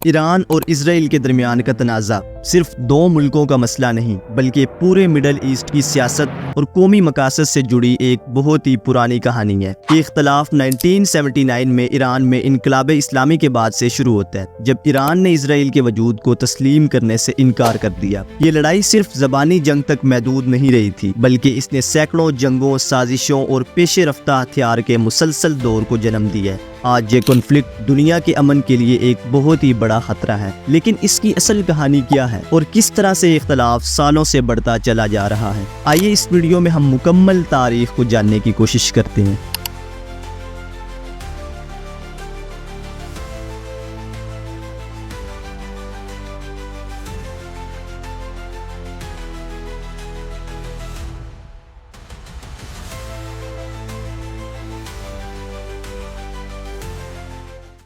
ایران اور اسرائیل کے درمیان کا تنازع صرف دو ملکوں کا مسئلہ نہیں بلکہ پورے مڈل ایسٹ کی سیاست اور قومی مقاصد سے جڑی ایک بہت ہی پرانی کہانی ہے۔ یہ اختلاف 1979 میں ایران میں انقلاب اسلامی کے بعد سے شروع ہوتا ہے، جب ایران نے اسرائیل کے وجود کو تسلیم کرنے سے انکار کر دیا۔ یہ لڑائی صرف زبانی جنگ تک محدود نہیں رہی تھی بلکہ اس نے سینکڑوں جنگوں، سازشوں اور پیش رفتہ ہتھیار کے مسلسل دور کو جنم دیا ہے۔ آج یہ کنفلکٹ دنیا کے امن کے لیے ایک بہت ہی بڑا خطرہ ہے، لیکن اس کی اصل کہانی کیا ہے اور کس طرح سے اختلاف سالوں سے بڑھتا چلا جا رہا ہے؟ آئیے اس ویڈیو میں ہم مکمل تاریخ کو جاننے کی کوشش کرتے ہیں۔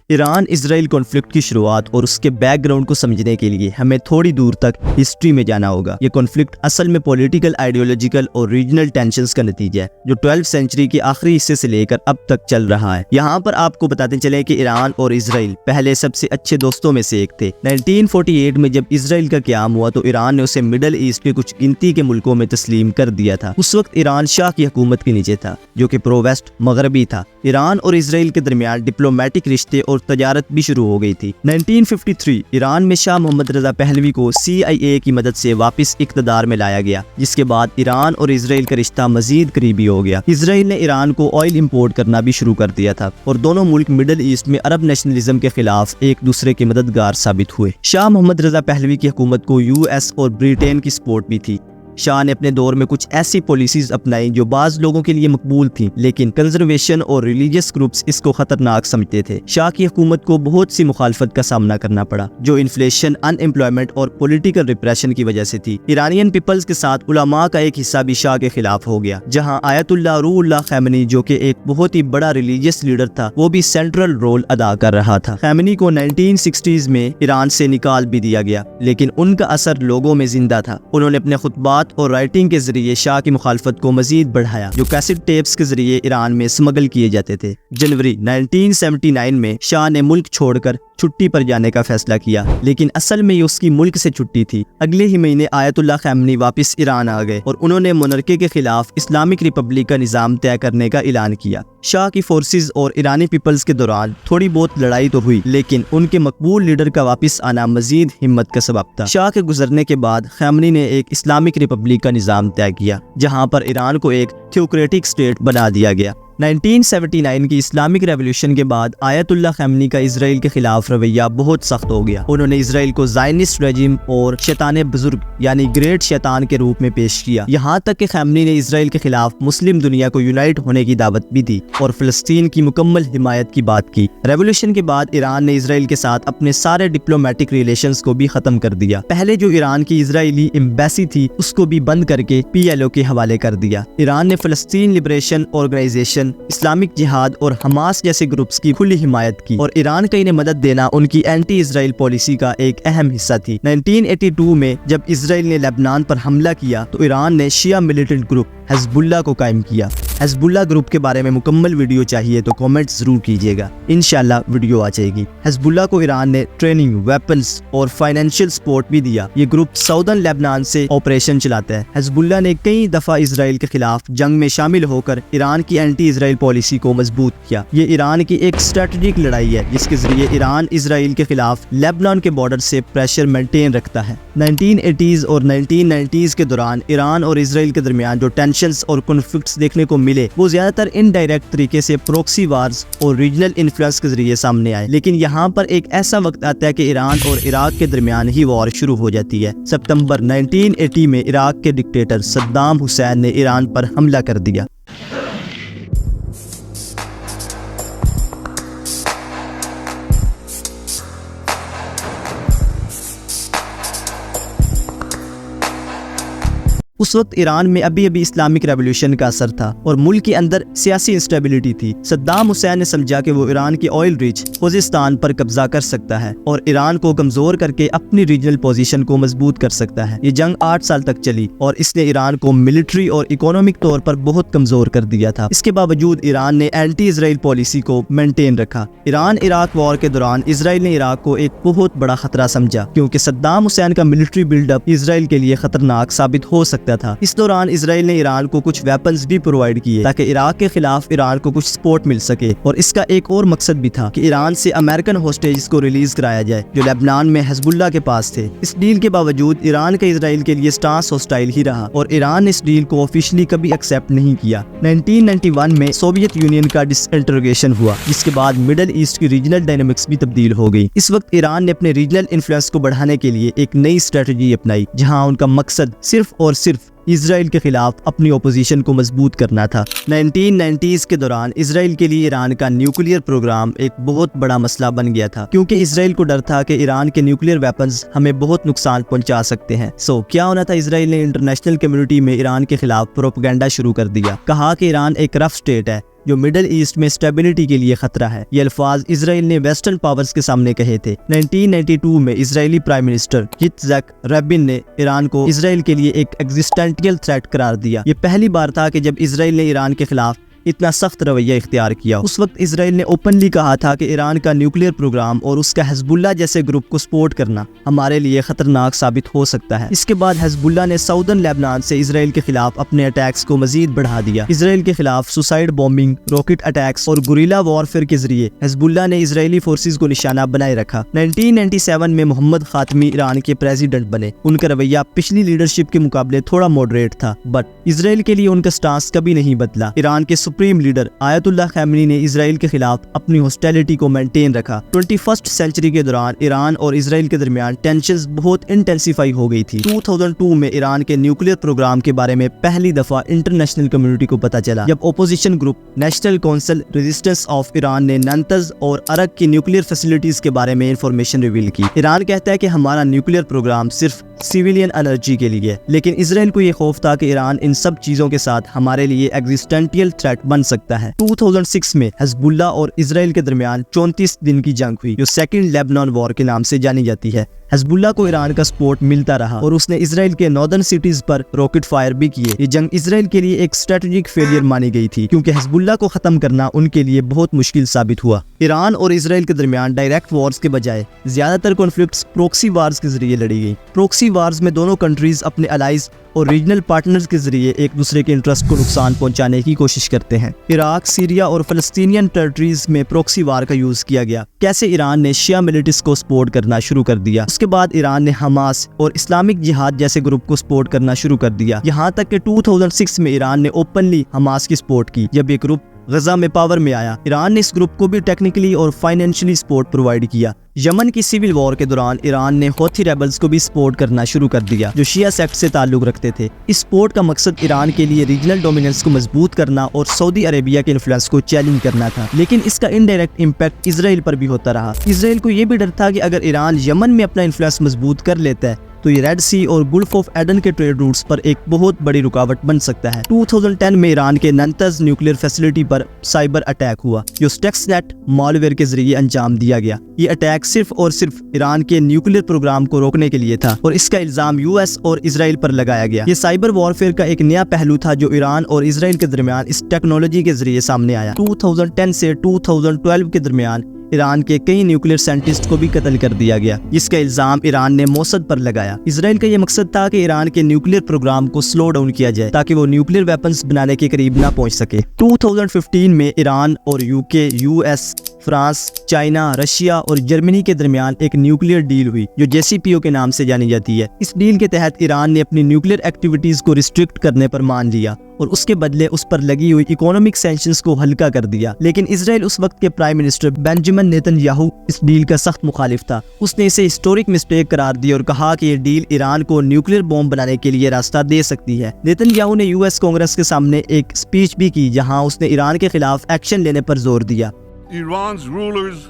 ایران اسرائیل کنفلکٹ کی شروعات اور اس کے بیک گراؤنڈ کو سمجھنے کے لیے ہمیں تھوڑی دور تک ہسٹری میں جانا ہوگا۔ یہ کنفلکٹ اصل میں پولیٹیکل، آئیڈیولوجیکل اور ریجنل ٹینشنز کا نتیجہ ہے جو 12 سینچری کے آخری حصے سے لے کر اب تک چل رہا ہے۔ یہاں پر آپ کو بتاتے چلیں کہ ایران اور اسرائیل پہلے سب سے اچھے دوستوں میں سے ایک تھے۔ 1948 میں جب اسرائیل کا قیام ہوا تو ایران نے اسے مڈل ایسٹ کے کچھ گنتی کے ملکوں میں تسلیم کر دیا تھا۔ اس وقت ایران شاہ کی حکومت کے نیچے تھا جو کہ پرو ویسٹ مغربی تھا۔ ایران اور اسرائیل کے درمیان ڈپلومیٹک رشتے اور تجارت بھی شروع ہو گئی تھی۔ 1953 ایران میں شاہ محمد رضا پہلوی کو CIA کی مدد سے واپس اقتدار میں لایا گیا، جس کے بعد ایران اور اسرائیل کا رشتہ مزید قریبی ہو گیا۔ اسرائیل نے ایران کو آئل امپورٹ کرنا بھی شروع کر دیا تھا اور دونوں ملک مڈل ایسٹ میں عرب نیشنلزم کے خلاف ایک دوسرے کے مددگار ثابت ہوئے۔ شاہ محمد رضا پہلوی کی حکومت کو US اور برطانیہ کی سپورٹ بھی تھی۔ شاہ نے اپنے دور میں کچھ ایسی پالیسیز اپنائی جو بعض لوگوں کے لیے مقبول تھیں، لیکن کنزرویشن اور ریلیجیس گروپس اس کو خطرناک سمجھتے تھے۔ شاہ کی حکومت کو بہت سی مخالفت کا سامنا کرنا پڑا جو انفلیشن، ان ایمپلائمنٹ اور پولیٹیکل ریپریشن کی وجہ سے تھی۔ ایرانین پیپلز کے ساتھ علماء کا ایک حصہ بھی شاہ کے خلاف ہو گیا، جہاں آیت اللہ روح اللہ خامنئی جو کہ ایک بہت ہی بڑا ریلیجیس لیڈر تھا وہ بھی سینٹرل رول ادا کر رہا تھا۔ خامنئی کو 1960s میں ایران سے نکال بھی دیا گیا، لیکن ان کا اثر لوگوں میں زندہ تھا۔ انہوں نے اپنے خطبات اور رائٹنگ کے ذریعے شاہ کی مخالفت کو مزید بڑھایا جو کیسٹ ٹیپس کے ذریعے ایران میں اسمگل کیے جاتے تھے۔ جنوری 1979 میں شاہ نے ملک چھوڑ کر چھٹی پر جانے کا فیصلہ کیا، لیکن اصل میں یہ اس کی ملک سے چھٹی تھی۔ اگلے ہی مہینے آیت اللہ خامنئی واپس ایران آ گئے اور انہوں نے مونارکی کے خلاف اسلامک ریپبلک کا نظام طے کرنے کا اعلان کیا۔ شاہ کی فورسز اور ایرانی پیپلز کے دوران تھوڑی بہت لڑائی تو ہوئی، لیکن ان کے مقبول لیڈر کا واپس آنا مزید ہمت کا سبب تھا۔ شاہ کے گزرنے کے بعد خامنئی نے ایک اسلامک ریپبلک کا نظام طے کیا جہاں پر ایران کو ایک تھیوکریٹک اسٹیٹ بنا دیا گیا۔ 1979 کی اسلامک ریولوشن کے بعد آیت اللہ خامنئی کا اسرائیل کے خلاف رویہ بہت سخت ہو گیا۔ انہوں نے اسرائیل کو زائنسٹ رجیم اور شیطان بزرگ یعنی گریٹ شیطان کے روپ میں پیش کیا، یہاں تک کہ خامنئی نے اسرائیل کے خلاف مسلم دنیا کو یونائٹ ہونے کی دعوت بھی دی اور فلسطین کی مکمل حمایت کی بات کی۔ ریولوشن کے بعد ایران نے اسرائیل کے ساتھ اپنے سارے ڈپلومیٹک ریلیشنز کو بھی ختم کر دیا۔ پہلے جو ایران کی اسرائیلی ایمبیسی تھی اس کو بھی بند کر کے PLO کے حوالے کر دیا۔ ایران نے فلسطین لبریشن آرگنائزیشن، اسلامک جہاد اور حماس جیسے گروپس کی کھلی حمایت کی اور ایران کا انہیں مدد دینا ان کی اینٹی اسرائیل پالیسی کا ایک اہم حصہ تھی۔ 1982 میں جب اسرائیل نے لبنان پر حملہ کیا تو ایران نے شیعہ ملیٹنٹ گروپ حزب اللہ کو قائم کیا۔ حزب اللہ گروپ کے بارے میں مکمل ویڈیو چاہیے تو کامنٹ ضرور کیجیے گا، انشاءاللہ ویڈیو آ جائے گی۔ حزب اللہ کو ایران نے ٹریننگ، ویپنز اور فائنینشیل سپورٹ بھی دیا۔ یہ گروپ ساؤدرن لبنان سے آپریشن چلاتا ہے۔ حزب اللہ نے کئی دفعہ اسرائیل کے خلاف جنگ میں شامل ہو کر ایران کی اینٹی اسرائیل پالیسی کو مضبوط کیا۔ یہ ایران کی ایک اسٹریٹجک لڑائی ہے جس کے ذریعے ایران اسرائیل کے خلاف لبنان کے بارڈر سے پریشر مینٹین رکھتا ہے۔ 1980s اور 1990s کے دوران ایران اور اسرائیل کے درمیان جو ٹینشنز اور کنفلکٹس دیکھنے کو ملے وہ زیادہ تر انڈائریکٹ طریقے سے پروکسی وارز اور ریجنل انفلوئنس کے ذریعے سامنے آئے، لیکن یہاں پر ایک ایسا وقت آتا ہے کہ ایران اور عراق کے درمیان ہی وار شروع ہو جاتی ہے۔ ستمبر 1980 میں عراق کے ڈکٹیٹر صدام حسین نے ایران پر حملہ کر دیا۔ اس وقت ایران میں ابھی اسلامک ریولوشن کا اثر تھا اور ملک کے اندر سیاسی انسٹیبلٹی تھی۔ صدام حسین نے سمجھا کہ وہ ایران کی آئل ریچ خوزستان پر قبضہ کر سکتا ہے اور ایران کو کمزور کر کے اپنی ریجنل پوزیشن کو مضبوط کر سکتا ہے۔ یہ جنگ 8 سال تک چلی اور اس نے ایران کو ملٹری اور اکنامک طور پر بہت کمزور کر دیا تھا۔ اس کے باوجود ایران نے اینٹی اسرائیل پالیسی کو مینٹین رکھا۔ ایران عراق وار کے دوران اسرائیل نے عراق کو ایک بہت بڑا خطرہ سمجھا کیونکہ صدام حسین کا ملٹری بلڈ اپ اسرائیل کے لیے خطرناک ثابت ہو سکتا تھا۔ اس دوران اسرائیل نے ایران کو کچھ ویپنز بھی پرووائڈ کیے تاکہ عراق کے خلاف ایران کو کچھ سپورٹ مل سکے، اور اس کا ایک اور مقصد بھی تھا کہ ایران سے امریکن ہوسٹیجز کو ریلیز کرایا جائے جو لبنان میں حزب اللہ کے پاس تھے۔ اس ڈیل کے باوجود ایران کا اسرائیل کے لیے سٹانس ہوسٹائل ہی رہا اور ایران نے اس ڈیل کو آفیشلی کبھی ایکسیپٹ نہیں کیا۔ 1991 میں سوویت یونین کا ڈس انٹیگریشن ہوا، جس کے بعد مڈل ایسٹ کی ریجنل ڈائنامکس بھی تبدیل ہو گئی۔ اس وقت ایران نے اپنے ریجنل انفلوئنس کو بڑھانے کے لیے ایک نئی اسٹریٹجی اپنائی جہاں ان کا مقصد صرف اور صرف اسرائیل کے خلاف اپنی اپوزیشن کو مضبوط کرنا تھا۔ 1990s کے دوران اسرائیل کے لیے ایران کا نیوکلیئر پروگرام ایک بہت بڑا مسئلہ بن گیا تھا کیونکہ اسرائیل کو ڈر تھا کہ ایران کے نیوکلیئر ویپنز ہمیں بہت نقصان پہنچا سکتے ہیں۔ کیا ہونا تھا؟ اسرائیل نے انٹرنیشنل کمیونٹی میں ایران کے خلاف پروپیگنڈا شروع کر دیا، کہا کہ ایران ایک رف اسٹیٹ ہے جو مڈل ایسٹ میں اسٹیبلٹی کے لیے خطرہ ہے۔ یہ الفاظ اسرائیل نے ویسٹرن پاورز کے سامنے کہے تھے۔ 1992 میں اسرائیلی پرائم منسٹر یتزک رابین نے ایران کو اسرائیل کے لیے ایک ایگزسٹنشل تھریٹ قرار دیا۔ یہ پہلی بار تھا کہ جب اسرائیل نے ایران کے خلاف اتنا سخت رویہ اختیار کیا۔ اس وقت اسرائیل نے اوپنلی کہا تھا کہ ایران کا نیوکلیئر پروگرام اور اس کا حزب اللہ جیسے گروپ کو سپورٹ کرنا ہمارے لیے خطرناک ثابت ہو سکتا ہے۔ اس کے بعد حزب اللہ نے ساؤدرن لیبنان سے اسرائیل کے خلاف اپنے اٹیکس کو مزید بڑھا دیا۔ اسرائیل کے خلاف سوسائڈ بومبنگ، راکٹ اٹیکس اور گوریلا وارفیئر کے ذریعے حزب اللہ نے اسرائیلی فورسز کو نشانہ بنائے رکھا۔ 1997 میں محمد خاتمی ایران کے پریزیڈنٹ بنے۔ ان کا رویہ پچھلی لیڈرشپ کے مقابلے تھوڑا ماڈریٹ تھا، بٹ اسرائیل کے لیے ان کا سٹانس کبھی نہیں بدلا۔ ایران کے سپریم لیڈر آیت اللہ خامنی نے اسرائیل کے خلاف اپنی ہاسٹیلٹی کو مینٹین رکھا۔ 21 سینچری کے دوران ایران اور اسرائیل کے درمیان ٹینشنز بہت انٹینسیفائی ہو گئی تھی۔ 2002 میں ایران کے نیوکلیئر پروگرام کے بارے میں پہلی دفعہ انٹرنیشنل کمیونٹی کو پتہ چلا جب opposition group national council resistance of Iran نے ننتز اور عرق کی نیوکلیئر فیسلٹیز کے بارے میں انفارمیشن ریویل کی۔ ایران کہتا ہے کہ ہمارا نیوکلیئر پروگرام صرف سیویلین انرجی کے لیے، لیکن اسرائیل کو یہ خوف تھا کہ ایران ان سب چیزوں کے ساتھ ہمارے لیے ایگزسٹنشل تھریٹ بن سکتا ہے۔ 2006 میں حزب اللہ اور اسرائیل کے درمیان 34 دن کی جنگ ہوئی جو سیکنڈ لیبنان وار کے نام سے جانی جاتی ہے۔ حزب اللہ کو ایران کا سپورٹ ملتا رہا اور اس نے اسرائیل کے ناردرن سٹیز پر راکٹ فائر بھی کیے۔ یہ جنگ اسرائیل کے لیے ایک اسٹریٹجک فیلئر مانی گئی تھی کیونکہ حزب اللہ کو ختم کرنا ان کے لیے بہت مشکل ثابت ہوا۔ ایران اور اسرائیل کے درمیان ڈائریکٹ وارز کے بجائے زیادہ تر کانفلکٹس پروکسی وارز کے ذریعے لڑی گئی۔ پروکسی وارز میں دونوں کنٹریز اپنے الائز اور ریجنل پارٹنرز کے ذریعے ایک دوسرے کے انٹرسٹ کو نقصان پہنچانے کی کوشش کرتے ہیں۔ عراق، سیریا اور فلسطینین ٹیریٹریز میں پروکسی وار کا یوز کیا گیا۔ کیسے ایران نے شیعہ ملیٹس کو سپورٹ کرنا شروع کر دیا۔ اس کے بعد ایران نے حماس اور اسلامک جہاد جیسے گروپ کو سپورٹ کرنا شروع کر دیا، یہاں تک کہ 2006 میں ایران نے اوپنلی حماس کی سپورٹ کی۔ جب یہ گروپ غزہ میں پاور میں آیا، ایران نے اس گروپ کو بھی ٹیکنیکلی اور فائنینشلی سپورٹ پرووائڈ کیا۔ یمن کی سیول وار کے دوران ایران نے ہوتھی ریبلز کو بھی سپورٹ کرنا شروع کر دیا جو شیعہ سیکٹ سے تعلق رکھتے تھے۔ اس سپورٹ کا مقصد ایران کے لیے ریجنل ڈومیننس کو مضبوط کرنا اور سعودی عربیہ کے انفلوئنس کو چیلنج کرنا تھا، لیکن اس کا انڈائریکٹ امپیکٹ اسرائیل پر بھی ہوتا رہا۔ اسرائیل کو یہ بھی ڈر تھا کہ اگر ایران یمن میں اپنا انفلوئنس مضبوط کر لیتا ہے تو یہ ریڈ سی اور گلف آف ایڈن کے ٹریڈ روٹس پر ایک بہت بڑی رکاوٹ بن سکتا ہے۔ 2010 میں ایران کے ننتز نیوکلیئر فیسلٹی پر سائبر اٹیک ہوا جو سٹیکس نیٹ مالویئر کے ذریعے انجام دیا گیا۔ یہ اٹیک صرف اور صرف ایران کے نیوکلیئر پروگرام کو روکنے کے لیے تھا اور اس کا الزام US اور اسرائیل پر لگایا گیا۔ یہ سائبر وارفیئر کا ایک نیا پہلو تھا جو ایران اور اسرائیل کے درمیان اس ٹیکنالوجی کے ذریعے سامنے آیا۔ 2010 سے 2012 کے درمیان ایران کے کئی نیوکلیئر سائنٹسٹ کو بھی قتل کر دیا گیا، جس کا الزام ایران نے موسد پر لگایا۔ اسرائیل کا یہ مقصد تھا کہ ایران کے نیوکلیئر پروگرام کو سلو ڈاؤن کیا جائے تاکہ وہ نیوکلیئر ویپنز بنانے کے قریب نہ پہنچ سکے۔ 2015 میں ایران اور UK، US، France, China, Russia اور جرمنی کے درمیان ایک نیوکلیئر ڈیل ہوئی جو JCPO کے نام سے جانی جاتی ہے۔ اس ڈیل کے تحت ایران نے اپنی نیوکلیئر ایکٹیویٹیز کو ریسٹرکٹ کرنے پر مان لیا اور اس کے بدلے اس پر لگی ہوئی اکنامک سینکشنز کو ہلکا کر دیا، لیکن اسرائیل اس وقت کے prime minister Benjamin Netanyahu اس ڈیل کا سخت مخالف تھا۔ اس نے اسے ہسٹورک مسٹیک قرار دی اور کہا کہ یہ ڈیل ایران کو نیوکلیئر بوم بنانے کے لیے راستہ دے سکتی ہے۔ نیتن یاہو نے US کانگریس کے سامنے ایک اسپیچ بھی کی جہاں اس نے ایران کے خلاف ایکشن لینے پر زور دیا۔ Iran's rulers,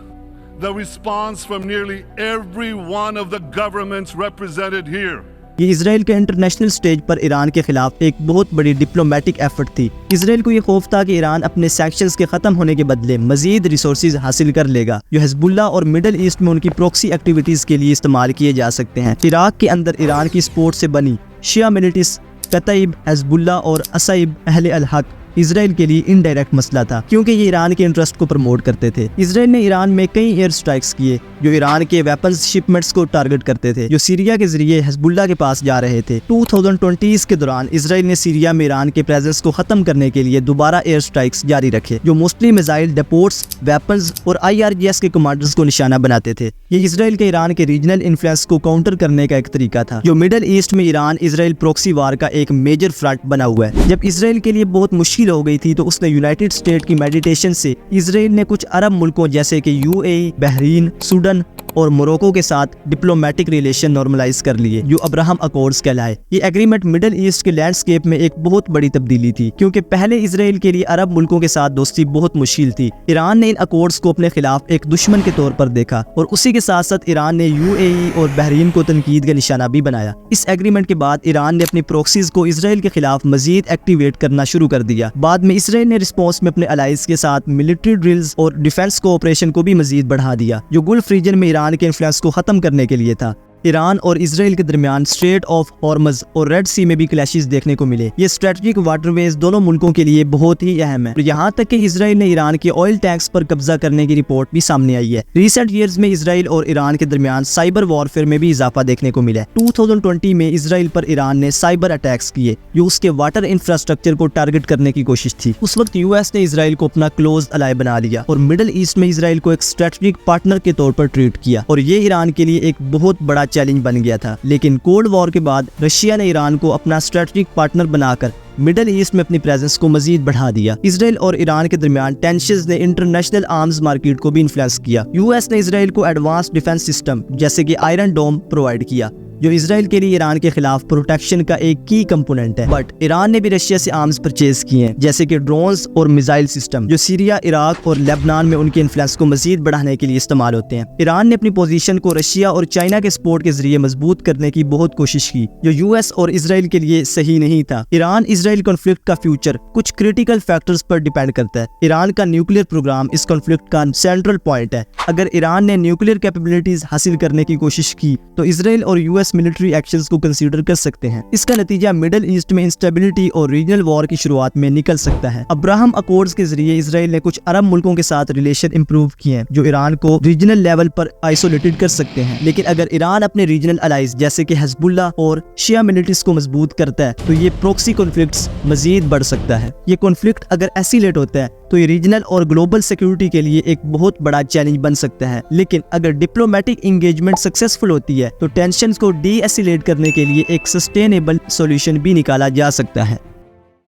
the response from nearly every one of the governments represented here یہ اسرائیل کے انٹرنیشنل سٹیج پر ایران کے خلاف ایک بہت بڑی ڈپلومیٹک ایفرٹ تھی۔ اسرائیل کو یہ خوف تھا کہ ایران اپنے سینکشنز کے ختم ہونے کے بدلے مزید ریسورسز حاصل کر لے گا جو حزب اللہ اور مڈل ایسٹ میں ان کی پروکسی ایکٹیویٹیز کے لیے استعمال کیے جا سکتے ہیں۔ عراق کے اندر ایران کی سپورٹ سے بنی شیعہ ملیٹس کتائب حزب اللہ اور اسائب اہل الحق اسرائیل کے لیے انڈائریکٹ مسئلہ تھا کیونکہ یہ ایران کے انٹرسٹ کو پروموٹ کرتے تھے۔ اسرائیل نے ایران میں کئی ایئر سٹرائکس کیے جو ایران کے ویپنز شپمنٹس کو ٹارگٹ کرتے تھے جو سیریا کے ذریعے حزب اللہ کے پاس جا رہے تھے۔ 2020 کے دوران اسرائیل نے سیریا میں ایران کے پریزنس کو ختم کرنے کے لیے دوبارہ ایئر سٹرائکس جاری رکھے جو موسٹلی میزائل ڈیپورٹس، ویپنز اور IRGS کے کمانڈرز کو نشانہ بناتے تھے۔ یہ اسرائیل کے ایران کے ریجنل انفلوئنس کو کاؤنٹر کرنے کا ایک طریقہ تھا جو مڈل ایسٹ میں ایران اسرائیل پروکسی وار کا ایک میجر فرنٹ بنا ہوا ہے۔ جب اسرائیل کے لیے بہت مشکل ہو گئی تھی تو اس یونائٹڈ اسٹیٹ کی میڈیٹیشن سے اسرائیل نے کچھ عرب ملکوں جیسے کہ UAE، بحرین، سوڈن اور موروکو کے ساتھ ڈپلومیٹک ریلیشن نارملائز کر لیے جو ابراہم اکارڈز کہلائے۔ یہ ایگریمنٹ مڈل ایسٹ کے لینڈسکیپ میں ایک بہت بڑی تبدیلی تھی کیونکہ پہلے اسرائیل کے لیے عرب ملکوں کے ساتھ دوستی بہت مشکل تھی۔ ایران نے ان اکارڈز کو اپنے خلاف ایک دشمن کے طور پر دیکھا اور اسی کے ساتھ ساتھ ایران نے UAE اور بحرین کو تنقید کا نشانہ بھی بنایا۔ اس ایگریمنٹ کے بعد ایران نے اپنی پروکسیز کو اسرائیل کے خلاف مزید ایکٹیویٹ کرنا شروع کر دیا۔ بعد میں اسرائیل نے رسپانس میں اپنے الائز کے ساتھ ملٹری ڈرلز اور ڈیفنس کوآپریشن کو بھی مزید بڑھا دیا جو گلف ریجن میں ایران کے انفلوئنس کو ختم کرنے کے لیے تھا۔ ایران اور اسرائیل کے درمیان اسٹریٹ آف ہارمز اور ریڈ سی میں بھی کلیشز دیکھنے کو ملے۔ یہ اسٹریٹجک واٹر ویز دونوں ملکوں کے لیے بہت ہی اہم ہے، یہاں تک کہ اسرائیل نے ایران کے آئل ٹینکس پر قبضہ کرنے کی رپورٹ بھی سامنے آئی ہے۔ ریسنٹ ایئرز میں اسرائیل اور ایران کے درمیان سائبر وارفیئر میں بھی اضافہ دیکھنے کو ملا ہے۔ 2020 میں اسرائیل پر ایران نے سائبر اٹیکس کیے جو اس کے واٹر انفراسٹرکچر کو ٹارگٹ کرنے کی کوشش تھی۔ اس وقت US نے اسرائیل کو اپنا کلوز الائی بنا لیا اور مڈل ایسٹ میں اسرائیل کو ایک اسٹریٹجک پارٹنر کے طور پر ٹریٹ کیا اور یہ ایران کے لیے ایک بہت بڑا چیلنج بن گیا تھا۔ لیکن کولڈ وار کے بعد رشیا نے ایران کو اپنا اسٹریٹجک پارٹنر بنا کر مڈل ایسٹ میں اپنی پریزنس کو مزید بڑھا دیا۔ اسرائیل اور ایران کے درمیان ٹینشنز نے انٹرنیشنل آرمز مارکیٹ کو بھی انفلوئنس کیا۔ US نے اسرائیل کو ایڈوانس ڈیفنس سسٹم جیسے کہ آئرن ڈوم پرووائڈ کیا جو اسرائیل کے لیے ایران کے خلاف پروٹیکشن کا ایک کی کمپوننٹ ہے۔ بٹ ایران نے بھی رشیا سے آرمز پرچیز کیے ہیں جیسے کہ ڈرونز اور میزائل سسٹم جو سیریا، عراق اور لیبنان میں ان کے انفلوئنس کو مزید بڑھانے کے لیے استعمال ہوتے ہیں۔ ایران نے اپنی پوزیشن کو رشیا اور چائنا کے سپورٹ کے ذریعے مضبوط کرنے کی بہت کوشش کی جو US اور اسرائیل کے لیے صحیح نہیں تھا۔ ایران اسرائیل کانفلکٹ کا فیوچر کچھ کریٹیکل فیکٹرز پر ڈیپینڈ کرتا ہے۔ ایران کا نیوکلیئر پروگرام اس کانفلکٹ کا سینٹرل پوائنٹ ہے۔ اگر ایران نے نیوکلیئر کیپیبلٹیز حاصل کرنے کی کوشش کی تو اسرائیل اور US ملٹری ایکشنز کو کنسیڈر کر سکتے ہیں۔ اس کا نتیجہ مڈل ایسٹ میں انسٹیبلٹی اور ریجنل وار کی شروعات میں نکل سکتا ہے۔ ابراہم اکارڈز کے ذریعے اسرائیل نے کچھ عرب ملکوں کے ساتھ ریلیشن امپروو کیے ہیں جو ایران کو ریجنل لیول پر آئسولیٹڈ کر سکتے ہیں، لیکن اگر ایران اپنے ریجنل الائز جیسے کہ حزب اللہ اور شیعہ ملیٹس کو مضبوط کرتا ہے تو یہ پروکسی کانفلکٹس مزید بڑھ سکتا ہے۔ یہ کانفلکٹ اگر ایسیلیٹ ہوتا ہے تو یہ ریجنل اور گلوبل سیکیورٹی کے لیے ایک بہت بڑا چیلنج بن سکتا ہے، لیکن اگر ڈپلومیٹک انگیجمنٹ سکسیسفل ہوتی ہے تو ٹینشنز کو ڈی ایسیلیٹ کرنے کے لیے ایک سسٹینیبل سولوشن بھی نکالا جا سکتا ہے۔